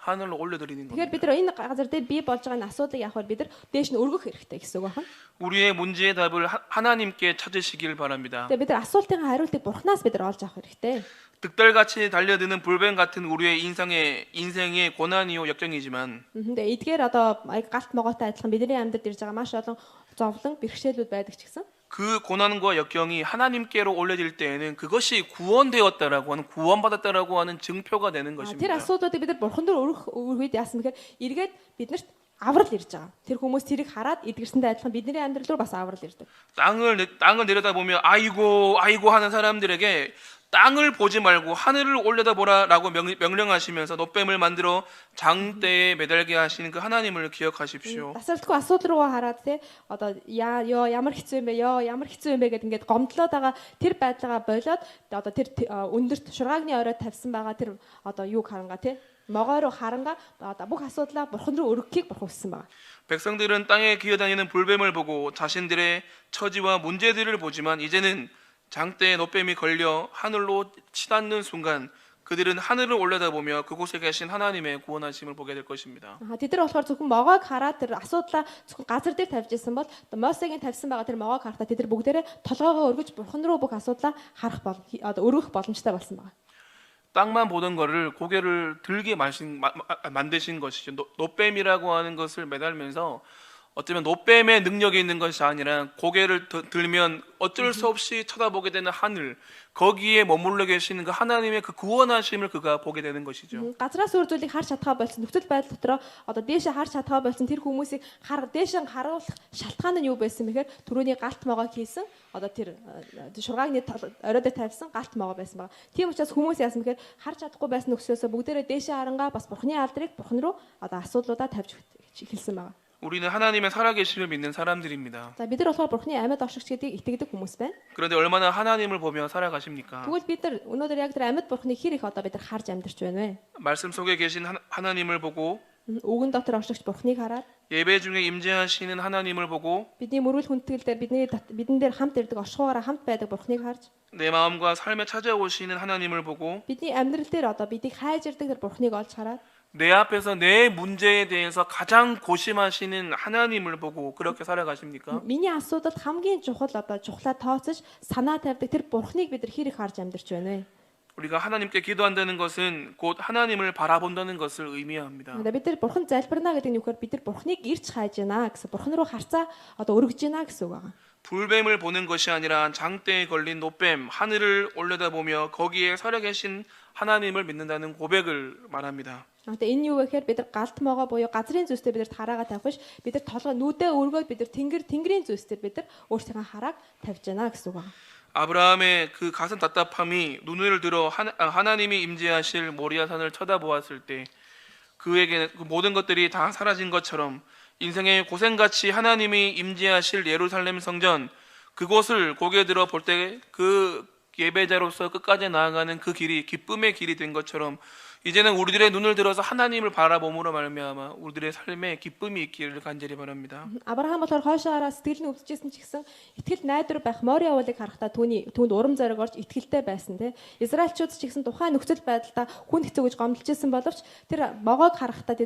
S1: 하늘로 올려드리는
S2: Тэгэхээр
S1: 겁니다.
S2: бид нар энэ газар дээр бий болж байгаа асуудлыг яахаар бид нар дээш нь өргөх хэрэгтэй гэсэн үг байна.
S1: 우리의 문제의 답을 하나님께 찾으시길 바랍니다.
S2: Тэгээ бид нар асуултын хариултыг бурхнаас бид нар олж авах хэрэгтэй.
S1: 득달같이 달려드는 불뱀 같은 우리의 인생의 고난이요 역경이지만
S2: Тэгээ эдгээр одоо галт могоотой адилхан бидний амьдралд ирж байгаа маш олон зовлон бэрхшээлүүд байдаг ч гэсэн
S1: 그 고난과 역경이 하나님께로 올려질 때에는 그것이 구원되었다라고 하는 구원받았다라고 하는 증표가 되는
S2: тэр
S1: 것입니다.
S2: асуудлуудыг бид нар бурхан дээр өргөх үед яасан гэхээр эргээд биднэрт аврал ирж байгаа. Тэр хүмүүс тэрийг хараад эдгэрсэндээ адилхан бидний амьдрал руу бас аврал ирдэг.
S1: 땅을 내려다보며 아이고 아이고 하는 사람들에게 땅을 보지 말고 하늘을 올려다보라라고 명령하시면서 노뱀을 만들어 장대에 매달게 하시는 그 하나님을 기억하십시오.
S2: Тасралтгүй асуудал руу хараад те одоо ямар хэцүү юм бэ ямар хэцүү юм бэ гэд ингээд гомдлоод байгаа тэр байдлаагаа болоод одоо тэр өндөрт шургаагны орой тавьсан байгаа тэр одоо юуг харангаа те могой руу харангаа одоо бүх асуудлаа бурхан руу өргөхийг бурхан хүссэн байгаа.
S1: 백성들은 땅에 기어다니는 불뱀을 보고 자신들의 처지와 문제들을 보지만 이제는 장대에 노뱀이 걸려 하늘로 치닫는 순간 그들은 하늘을 올려다보며 그곳에 계신 하나님의 구원하심을 보게 될 것입니다.
S2: Тэд нар болохоор зөвхөн могойг хараад тэр асуудлаа зөвхөн газар дээр тавьж исэн бол Мосегийн тавьсан байгаа тэр могойг харахтаа тэд нар бүгдээрээ толгоогоо өргөж бурхан руу бүх асуудлаа харах одоо өргөх боломжтой болсон байгаа.
S1: 땅만 보던 거를 고개를 들게 만드신 것이죠. 노뱀이라고 하는 것을 매달면서 어쩌면 노뱀의 능력이 있는 것이 아니라 고개를 들면 어쩔 수 없이 쳐다보게 되는 하늘, 거기에 머물러 계시는 그 하나님의 그 구원하심을 그가 보게 되는 것이죠.
S2: Газраас өөр зүйлийг харж чадхаа болсон нөхцөл байдал дотроо одоо дээшээ харж чадхаа болсон тэр хүмүүсийг дээшээ харуулах шалтгаан нь юу байсан бэхээр түрүүний галт могоо хийсэн одоо тэр шургаагны орой дээр тавьсан галт могоо байсан байгаа. Тийм учраас хүмүүс яасан бэхээр харж чадахгүй байсан нөхцлөөсөө бүгдээрээ дээшээ харангаа бас бурхны алдрыг бурхан руу одоо асуудлуудаа тавьж хэлсэн байгаа.
S1: 우리는 하나님의 살아계심을 믿는 사람들입니다.
S2: За бид нар болохоор бурхны амьд оршигч гэдгийг итгэдэг хүмүүс байна.
S1: 그런데 얼마나 하나님을 보며 살아가십니까?
S2: Тэгвэл бид нар өнөөдөр яг тэр амьд бурхныг хэр их одоо бид нар харж амьдарч байна вэ?
S1: 말씀 속에 계신 하나님을 보고
S2: Үгэн дотор оршигч бурхныг хараад
S1: 예배 중에 임재하시는 하나님을 보고
S2: бидний мөрүүл хүндэтгэл дээр бидэн дээр хамт ирдэг оршихугаараа хамт байдаг бурхныг харж
S1: 내 마음과 삶에 찾아오시는 하나님을 보고
S2: бидний амьдрал дээр одоо бидийг хайж ирдэг тэр бурхныг олж хараад
S1: 내 앞에서 내 문제에 대해서 가장 고심하시는 하나님을 보고 그렇게 살아가십니까?
S2: миний асуудалд хамгийн чухал одоо чухлаа тооцож санаа тавьдаг тэр бурхныг бид нар хэр их харж амьдарч байна вэ?
S1: 우리가 하나님께 기도한다는 것은 곧 하나님을 바라본다는 것을 의미합니다.
S2: Бид нар бурхан залбирна гэдэг нь юу гэхээр бид нар бурхныг ирж хайж байна гэсэн бурхан руу харцаа одоо өргөж байна гэсэн үг байгаа.
S1: 불뱀을 보는 것이 아니라 장대에 걸린 노뱀 하늘을 올려다보며 거기에 살아계신 하나님을 믿는다는 고백을 말합니다.
S2: Одоо энэ юу вэ гэхээр бид нар галт могоо буюу газрын зүйлстэй бид нар хараагаа тавих биш бид нар толгой нүдээ өргөөд бид нар тэнгэрийн зүйлстэй бид нар өөрсдийнхөө харааг тавьж байна гэсэн үг байна.
S1: 아브라함의 그 가슴 답답함이 눈을 들어 하나님이 임재하실 모리아산을 쳐다보았을 때 그에게는 그 모든 것들이 다 사라진 것처럼 인생의 고생같이 하나님이 임재하실 예루살렘 성전 그곳을 고개 들어 볼 때 그 예배자로서 끝까지 나아가는 그 길이 기쁨의 길이 된 것처럼 이제는 우리들의 눈을 들어서 하나님을 바라봄으로 말미암아 우리들의 삶에 기쁨이 있기를 간절히 바랍니다.
S2: Авраам болохоор хойшоороо сэтгэл нь өвдөжсэн ч гэсэн итгэл найдвар байх Мори явуулыг харахтаа түүнд урам зориг орж итгэлтэй байсан те. Израильчууд ч гэсэн тухайн нөхцөл байдлаа хүн хэцүү гэж гомдлжсэн боловч тэр могоог харахтаа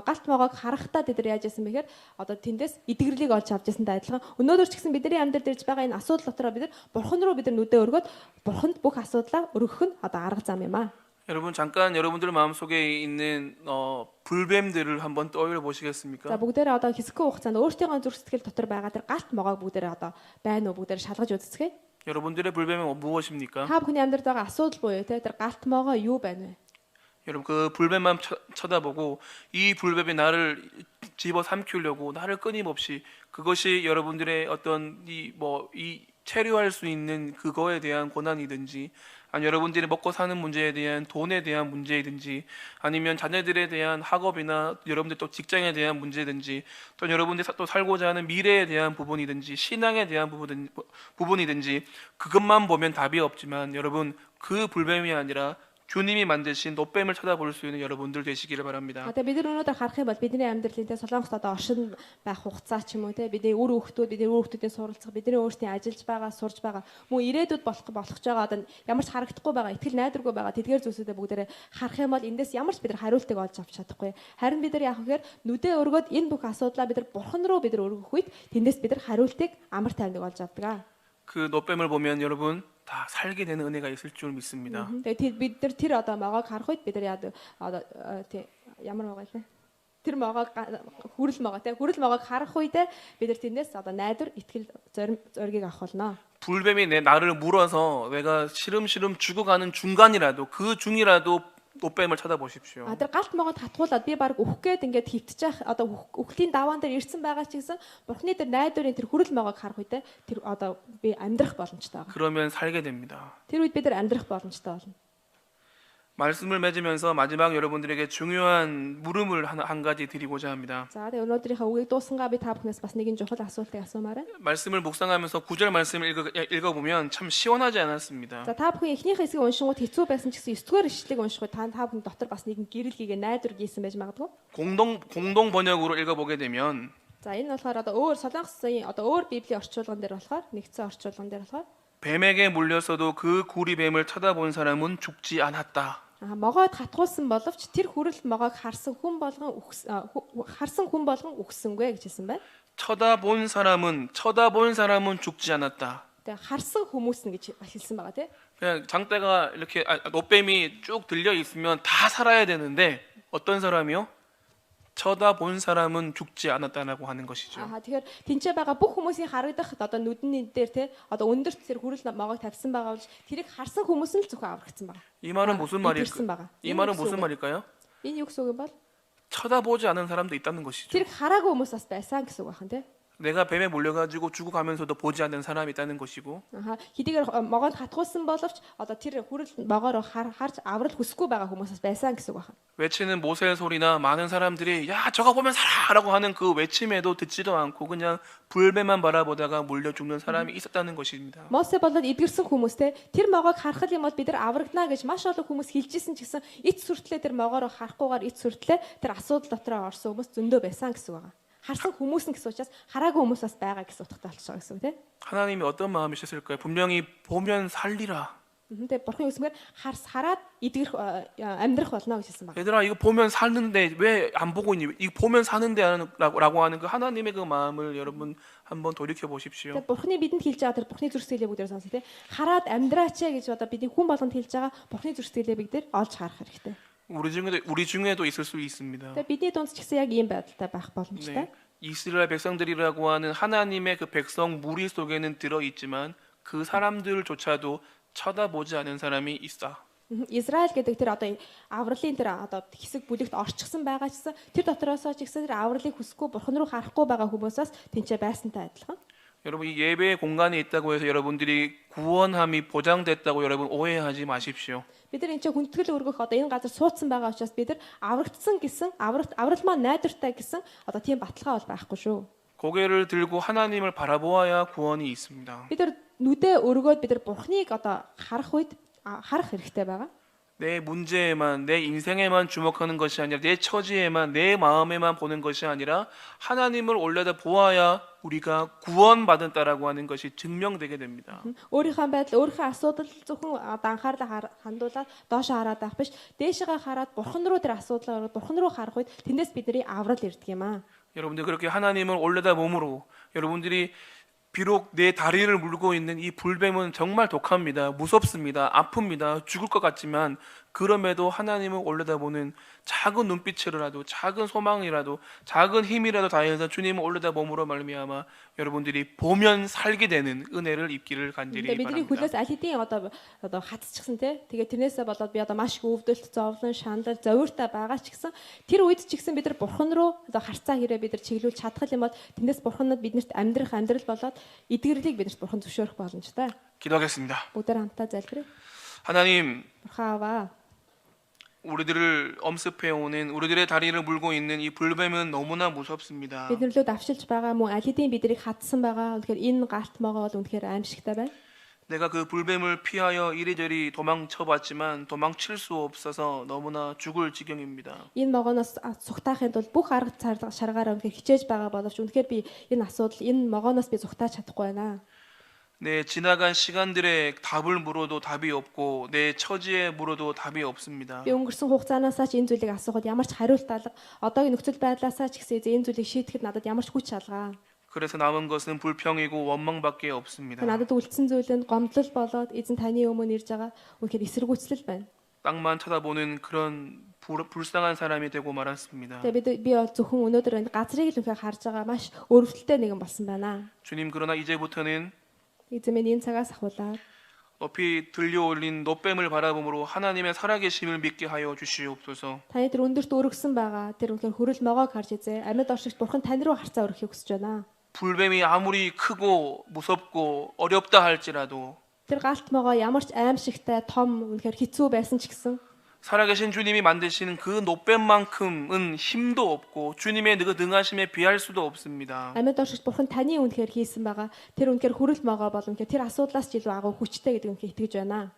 S2: галт могоог харахтаа тэд яаж яасан бэхээр одоо тэндээс идэвхрлийг олж авч ясантай адилхан өнөөдөр ч гэсэн бидний амьдралд ирж байгаа энэ асуудал дотроо бид нар бурхан руу бид нар нүдээ өргөөд бурханд бүх асуудлаа өргөх нь одоо арга зам юм аа.
S1: 여러분 잠깐 여러분들 마음속에 있는 불뱀들을 한번 떠올려
S2: За
S1: 보시겠습니까?
S2: бүгдээрээ одоо хэсэгхэн хугацаанд өөрсдийнхөө зүрх сэтгэл дотор байгаа тэр галт могоог бүгдээрээ одоо байна уу бүгдээрээ шалгаж үзцгээе.
S1: 여러분들의 불뱀은 무엇입니까?
S2: Та бүхний амьдралд байгаа асуудал буюу те тэр галт могоо юу байна вэ?
S1: 여러분 그 불뱀만 쳐다보고 이 불뱀이 나를 집어 삼키려고 나를 끊임없이 그것이 여러분들의 어떤 이 체류할 수 있는 그거에 대한 고난이든지 아니 여러분들이 먹고 사는 문제에 대한 돈에 대한 문제이든지 아니면 자녀들에 대한 학업이나 여러분들 또 직장에 대한 문제든지 또 여러분들이 또 살고자 하는 미래에 대한 부분이든지 신앙에 대한 부분이든지 그것만 보면 답이 없지만 여러분 그 불뱀이 아니라 주님이 만드신 노뱀을 쳐다볼 수 있는 여러분들 되시기를 바랍니다.
S2: Одоо бид нар өнөөдөр харах юм бол бидний амьдралын те солонгост одоо оршин байх хугацаа ч юм уу те бидний бидний хүүхдүүдийн суралцах бидний өөрсдийн ажиллаж байгаа сурж байгаа мөн ирээдүйд болох гэж байгаа одоо ямар ч харагдахгүй байгаа итгэл найдваргүй байгаа тэдгээр зүйлсүүдээ бүгдээрээ харах юм бол эндээс ямар ч бид нар хариултыг олж авч чадахгүй. Харин бид нар яах вэ гэхээр нүдээ өргөөд энэ бүх асуудлаа бид нар бурхан руу бид нар өргөх үед тэндээс бид нар хариултыг амар тайвныг олж авдаг.
S1: 그 노뱀을 보면 여러분 다 살게 되는 은혜가 있을 줄 믿습니다.
S2: Тэгээ бид нар тэр одоо могоог харах үед бид нар яа одоо тий ямар могоо лээ. Тэр могоог хүрэл могоо тий хүрэл могоог харах үед бид нар тэрнээс одоо найдвар итгэл зоригийг авах болно.
S1: 불뱀이 내 나를 물어서 내가 시름시름 죽어가는 중간이라도 그 중이라도 노뱀을 찾아보십시오.
S2: А тэр галт могоод хатгуулаад би баг өөх гээд ингээд хөвтчих одоо үхлийн даваан дээр ирсэн байгаа ч гэсэн бурхны тэр найдварын тэр хүрэл могоог харах үед тэр одоо би амьдрах боломжтой байгаа.
S1: 그러면 살게 됩니다.
S2: Тэр үед бид нар амьдрах боломжтой болно.
S1: 말씀을 맺으면서 마지막 여러분들에게 중요한 물음을 한 가지 드리고자 합니다.
S2: За тэгээ өнөөдрийнхээ үгийг дуусангаа би та бүхнээс бас нэгэн чухал асуултыг асуумаар байна.
S1: 말씀을 묵상하면서 9절 말씀을 읽어보면 참 시원하지 않았습니다.
S2: За та бүхэн эхнийхээ хэсгийг уншингууд хэцүү байсан ч гэсэн 9-р ишлэгийг уншингууд та бүхэн дотор бас нэгэн гэрэл хийгээ найдвар гийсэн байж магадгүй.
S1: 공동 번역으로 읽어보게 되면
S2: За энэ болохоор одоо өөр солонгосын одоо өөр библийн орчуулган дээр болохоор нэгдсэн орчуулган дээр болохоор
S1: 뱀에게 물렸어도 그 구리뱀을 쳐다본 사람은 죽지 않았다.
S2: могоод хатгуулсан боловч тэр хүрэл могоог харсан хүн болгон үхсэнгүй гэж хэлсэн байна.
S1: 쳐다본 사람은 죽지 않았다.
S2: Тэгээ харсан хүмүүс нь гэж хэлсэн байгаа тийм.
S1: 그냥 장대가 이렇게 노뱀이 쭉 들려 있으면 다 살아야 되는데 어떤 사람이요? 쳐다본 사람은 죽지 않았다라고 하는 것이죠.
S2: Тэгэхээр тэнцээ байгаа бүх хүмүүсийн харагдах одоо нүдний дээр те одоо өндөрт тэр хүрэл могоог тавьсан байгаа бол тэрийг харсан хүмүүс нь л зөвхөн аврагдсан байгаа.
S1: 이 말은 무슨 말일까요?
S2: Энэ юу гэсэн үг юм бол
S1: 쳐다보지 않은 사람도 있다는 것이죠.
S2: тэрийг хараагүй хүмүүс бас байсан гэсэн үг байна те.
S1: 내가 뱀에 몰려가지고 죽어가면서도 보지 않는 사람이 있다는 것이고.
S2: Хэдийгээр могоод хатгуулсан боловч одоо тэр хүрэл могоор харж аврал хүсэхгүй байгаа хүмүүс байсан гэсэн үг байна.
S1: 외치는 모세의 소리나 많은 사람들이 야 저거 보면 살아라고 하는 그 외침에도 듣지도 않고 그냥 불뱀만 바라보다가 몰려 죽는 사람이 있었다는 것입니다.
S2: Мосе болоод эдгэрсэн хүмүүстэй тэр могоог харах юм бол бид нар аврагдана гэж маш олон хүмүүс хэлжсэн ч гэсэн эц сүртлээ тэр могоор харахгүйгээр эц сүртлээ тэр асуудал дотроо орсон хүмүүс зөндөө байсан гэсэн үг байна. харсан хүмүүс нь гэсэн учраас хараагүй хүмүүс бас байгаа гэсэн утгатай болчихоо гэсэн үг тийм.
S1: 하나님이 어떤 마음이셨을까요? 분명히 보면 살리라.
S2: 근데 бурхан үсмээр хараад эдгэрх амьдрах болно гэж хэлсэн байна.
S1: 얘들아 이거 보면 사는데 왜 안 보고 있니? 이거 보면 사는데 라고 하는 그 하나님의 그 마음을 여러분 한번 돌이켜 보십시오.
S2: Тэгээд бурханы бидэнд хэлж байгаа тэр бурханы зүрхсэлээ бүгдээр сонсоо тийм. хараад амьдраач гэж одоо бидний хүн болгонд хэлж байгаа бурханы зүрхсэлээ бид нар олж харах хэрэгтэй.
S1: 우리 중에도 있을 수 있습니다.
S2: Тэгээд бидний дунд ч гэсэн яг ийм байдалтай байх боломжтой.
S1: 네. 이스라엘 백성들이라고 하는 하나님의 그 백성 무리 속에는 들어 있지만 그 사람들조차도 쳐다보지 않은 사람이 있어.
S2: Израиль гэдэг тэр одоо авралын тэр одоо хэсэг бүлэгт орчихсон байгаа ч гэсэн тэр дотроосоо ч гэсэн тэр авралыг хүсэхгүй бурхан руу харахгүй байгаа хүмүүсээс тэнцээ байсантай адилхан.
S1: 여러분 이 예배의 공간에 있다고 해서 여러분들이 구원함이 보장됐다고 여러분 오해하지 마십시오.
S2: Бид нар энэ чинь хүндэтгэл өргөх одоо энэ газар суудсан байгаа учраас бид нар аврагдсан гэсэн аврал маань найдвартай гэсэн одоо тийм баталгаа бол байхгүй шүү.
S1: 고개를 들고 하나님을 바라보아야 구원이 있습니다.
S2: Бид нар нүдээ өргөөд бид нар бурхныг одоо харах үед харах хэрэгтэй байгаа.
S1: 내 문제에만 내 인생에만 주목하는 것이 아니라 내 처지에만 내 마음에만 보는 것이 아니라 하나님을 올려다 보아야 우리가 구원받았다라고 하는 것이 증명되게 됩니다.
S2: Өөрийнхөө байдал, өөрийнхөө асуудал зөвхөн анхаарлаа хандуулаад доош хараад байх биш. Дээшгээ хараад бурхан руу тэр асуудлаа бурхан руу харах үед тэндээс бидний аврал ирдэг юм аа.
S1: 여러분들 그렇게 하나님을 올려다 봄으로 여러분들이 비록 내 다리를 물고 있는 이 불뱀은 정말 독합니다. 무섭습니다. 아픕니다. 죽을 것 같지만 그럼에도 하나님을 올려다보는 작은 눈빛으로라도 작은 소망이라도 작은 힘이라도 다해서 주님을 올려다봄으로 말미암아 여러분들이 보면 살게 되는 은혜를 입기를 간절히
S2: бидний
S1: 바랍니다.
S2: хүлээс аль хэдийн одоо хатчихсан тий. Тэгээд тэрнээсээ болоод би одоо маш их өвдөлт, зовлон, шанал, зовиртой байгаа ч гэсэн тэр үед ч гэсэн бид нар бурхан руу одоо харцаа хэрэг бид нар чиглүүл чадхал юм бол тэндээс бурханад биднэрт амьдрах амьдрал болоод эдгэрлийг биднэрт бурхан зөвшөөрөх боломжтой.
S1: 기도하겠습니다.
S2: Бүгдээр хамтдаа залбирая.
S1: 하나님
S2: Бурхан аваа.
S1: 우리들을 엄습해 오는 우리들의 다리를 물고 있는 이 불뱀은 너무나 무섭습니다.
S2: Бид нэрлөө давшилж байгаа мөн аль хэдийн биднийг хатсан байгаа. Тэгэхээр энэ галт могоо бол үнэхээр аимшигтай байна.
S1: 내가 그 불뱀을 피하여 이리저리 도망쳐봤지만 도망칠 수 없어서 너무나 죽을 지경입니다.
S2: Энэ могооноос зүгтаахын тулд бүх арга шаргаараа үнэхээр хичээж байгаа боловч үнэхээр би энэ асуудал энэ могооноос би зүгтааж чадахгүй байна.
S1: 내 지나간 시간들의 답을 물어도 답이 없고 내 처지에 물어도 답이 없습니다.
S2: Би өнгөрсөн хугацаанаасаа ч энэ зүйлийг асуухад ямар ч хариулт алга, одоогийн нөхцөл байдлаасаа ч гэсэн энэ зүйлийг шийдэхэд надад ямар ч хүч алгаа.
S1: 그래서 남은 것은 불평이고 원망밖에 없습니다.
S2: Надад үлдсэн зүйл нь гомдлол болоод эзэн таны өмнө ирж байгаа үнэхээр эсэргүүцлэл байна.
S1: 땅만 쳐다보는 그런 불쌍한 사람이 되고 말았습니다.
S2: Тэгээ би бол зөвхөн өнөөдөр энэ газрыг л үнэхээр харж байгаа маш өрөвдөлтэй нэгэн болсон байна.
S1: 주님, 그러나 이제부터는
S2: Эзэн минь энэ цагаас ахуулаад
S1: 높이 들려올린 노뱀을 바라봄으로 하나님의 살아계심을 믿게 하여 주시옵소서.
S2: таны тэр өндөрт өргөсөн байгаа тэр үнэхээр хүрэл могоог харж изээ. Амьд оршигч бурхан тань руу харцаа өрөхийг хүсэж байна.
S1: 불뱀이 아무리 크고 무섭고 어렵다 할지라도
S2: Тэр галт могоо ямар ч аимшигтай том үнэхээр хэцүү байсан ч гэсэн
S1: 살아계신 주님이 만드시는 그 노뱀만큼은 힘도 없고 주님의 그 능하심에 비할 수도 없습니다.
S2: амьд оршигч бурхан таны үнэхээр хийсэн байгаа тэр үнэхээр хүрэл могоо бол үнэхээр тэр асуудлаас ч илүү агуу хүчтэй гэдэг үнэхээр итгэж байна.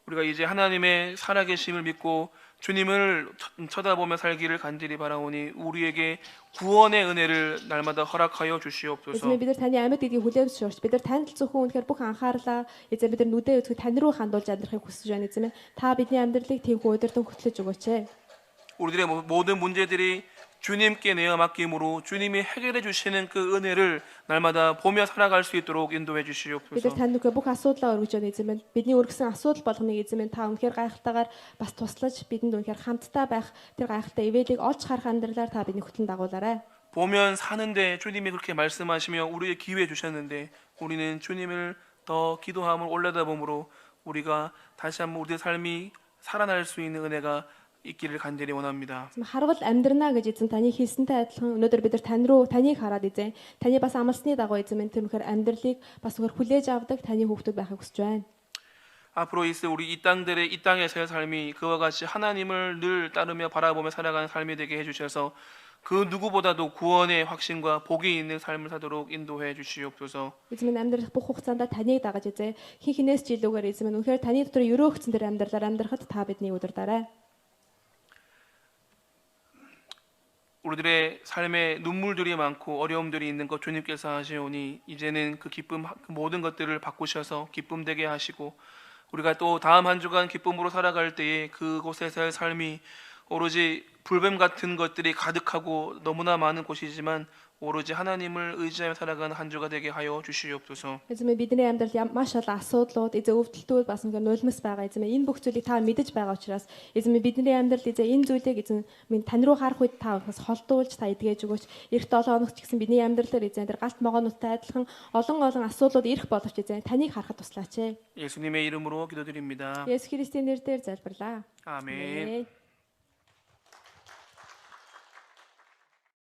S1: 우리가 이제 하나님의 살아계심을 믿고 주님을 쳐다보며 살기를 간절히 바라오니 우리에게 구원의 은혜를 날마다 허락하여 주시옵소서.
S2: Эзэн бид нар таны амьд гэдгийг хүлээмжшүүлж бид нар танд зөвхөн үнэхээр бүх анхаарлаа эзэн бид нар нүдээ үзэх тань руу хандуулж амьдрахыг хүсэж байна эзэн. Та бидний амьдралыг тийхүү удирдан хөтлөж өгөөч.
S1: 우리들의 모든 문제들이 주님께 내어 맡김으로 주님이 해결해 주시는 그 은혜를 날마다 보며 살아갈 수 있도록 인도해
S2: Бид нар
S1: 주시옵소서.
S2: танд нүгэ бүх асуудлаа өргөж байна эзэн минь. Бидний өргөсөн асуудал болгоныг эзэн минь та үнэхээр гайхалтайгаар бас туслаж бидэнд үнэхээр хамтдаа байх тэр гайхалтай ивэлийг олж харах амьдралаар та бидний хөтлөн дагуулаарай.
S1: 보면 사는데 주님이 그렇게 말씀하시며 우리에게 기회 주셨는데 우리는 주님을 더 기도함을 올려다봄으로 우리가 다시 한번 우리의 삶이 살아날 수 있는 은혜가 있기를 간절히 원합니다.
S2: Харвал амьдрнаа гэж эзэн таны хийсэнтэй адилхан өнөөдөр бид нар тань руу таныг хараад эзэн таны бас амласны дагуу эзэн минь тэр үнэхээр амьдралыг бас үнэхээр хүлээж авдаг таны хүүхдүүд байхыг хүсэж байна.
S1: 앞으로 있을 우리 이 땅에서의 삶이 그와 같이 하나님을 늘 따르며 바라보며 살아가는 삶이 되게 해주셔서 그 누구보다도 구원의 확신과 복이 있는 삶을 사도록 인도해 주시옵소서.
S2: Эзэн минь амьдрах бүх хугацаанд таныг дагаж эзэн хин хинээс ч илүүгээр эзэн минь үнэхээр таны дотор өрөөгцөн тэр амьдралаар амьдрахад та бидний удирдаарай.
S1: 우리들의 삶에 눈물들이 많고 어려움들이 있는 것 주님께서 하시오니 이제는 그 기쁨 그 모든 것들을 바꾸셔서 기쁨 되게 하시고 우리가 또 다음 한 주간 기쁨으로 살아갈 때에 그곳에서의 삶이 오로지 불뱀 같은 것들이 가득하고 너무나 많은 곳이지만 오로지 하나님을 의지하며 살아가는 한 주가 되게 하여 주시옵소서.
S2: Эзэн минь бидний амьдралд маш олон асуудлууд эзэн өвдөлтүүд бас ингээ нулимс байгаа эзэн минь энэ бүх зүйлийг та мэдэж байгаа учраас эзэн минь бидний амьдралд эзэн энэ зүйлийг эзэн минь тань руу харах үед та бас холдуулж та эдгэж өгөөч. Эх 7 хоногт ч гэсэн бидний амьдралаар эзэн тэр галт могоонуудтай адилхан олон асуудлууд ирэх боловч эзэн таныг харахад туслаач.
S1: 예수님의 이름으로 기도드립니다.
S2: Есүс Христийн нэрээр залбирлаа.
S1: 아멘.